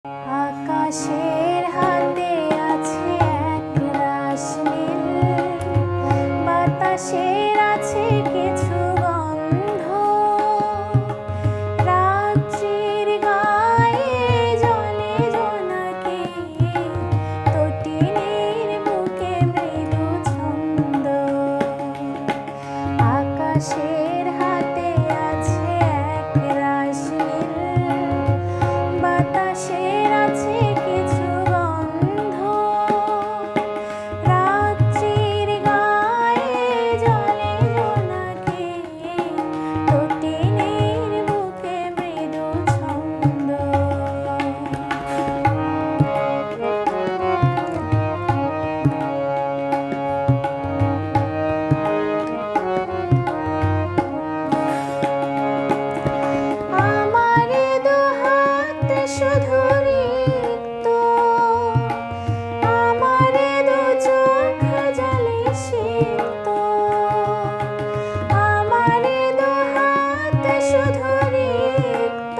আকাশের হাতে আছে একরাশ নীল, বাতাসের আছে কিছু গন্ধ, রাত্রির গায়ে জলে জোনাকি, তটিনীর বুকে মৃদু ছন্দ। আকাশের হাতে আছে একরাশ নীল, বাতাসের আছে কিছু গন্ধ, রাত্রির গায়ে জলে জোনাকি, তটিনীর বুকে মৃদু ছন্দ। আমার দুহাত শুধু রিক্ত, আমার দু চোখ জলে সিক্ত, আমার দুহাত শুধু রিক্ত,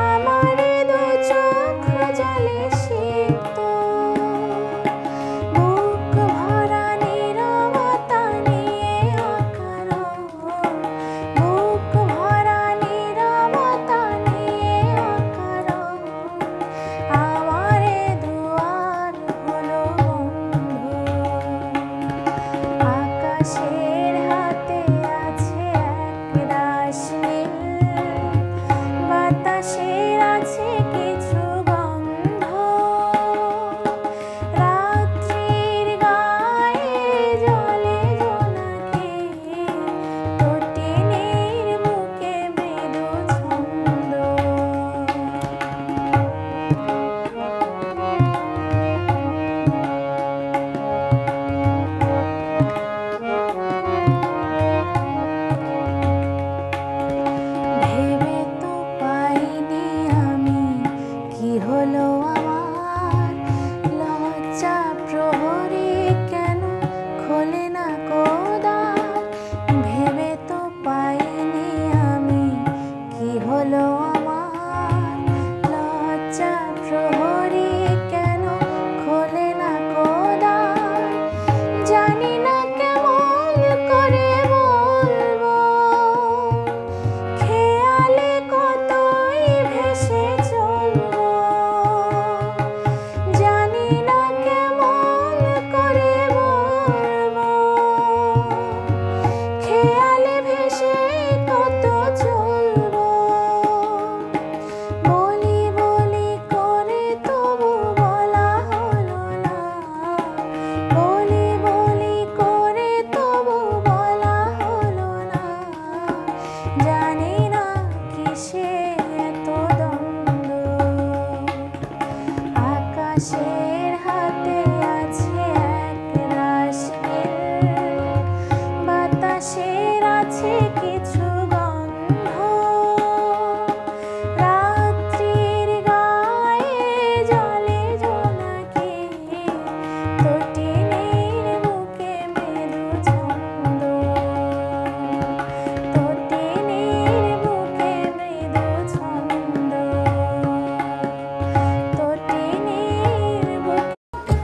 আমার দু চোখ জলে সিক্ত। বুক ভরা নীরবতা নিয়ে অকারণ, বুক ভরা নীরবতা নিয়ে অকারণ, আমার দুয়ার হলো বন্ধ। আকাশের হাতে আছে একরাশ নীল, বাতাসের আছে কিছু গন্ধ, রাত্রির গায়ে জলে জোনাকি, তটিনীর বুকে মৃদু ছন্দ। ভেবে তো পাইনি আমি কি হলো আমার, লজ্জা প্রহরী কেন খোলে না কোদাল। ভেবে তো পাইনি আমি কি হলো আমার, লজ্জা প্রহরী কেন খোলে না কোদাল। জানি না কেমন করে বলবো, খেয়ালে কতই ভেসে চলবো। জানি না কেমন করে বলবো, খেয়ালে ভেসে কত চলবো। বলি বলি করে তবু বলা হলো না, বলি বলি করে তবু বলা হলো না। জানি না কিসে এত দ্বন্দ্ব। আকাশের হাতে আছে একরাশ নীল, বাতাসের আছে